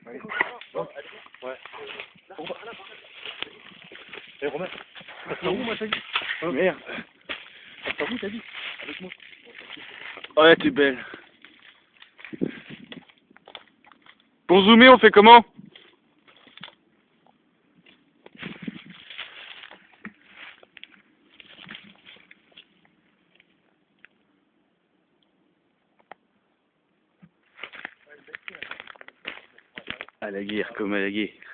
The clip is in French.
Allez. Bon. Ouais. Et Romain, t'as où moi t'as dit? Oh merde. T'as où t'as dit? Avec moi. Ouais, t'es belle. Pour zoomer, on fait comment? À la guerre, comme à la guerre.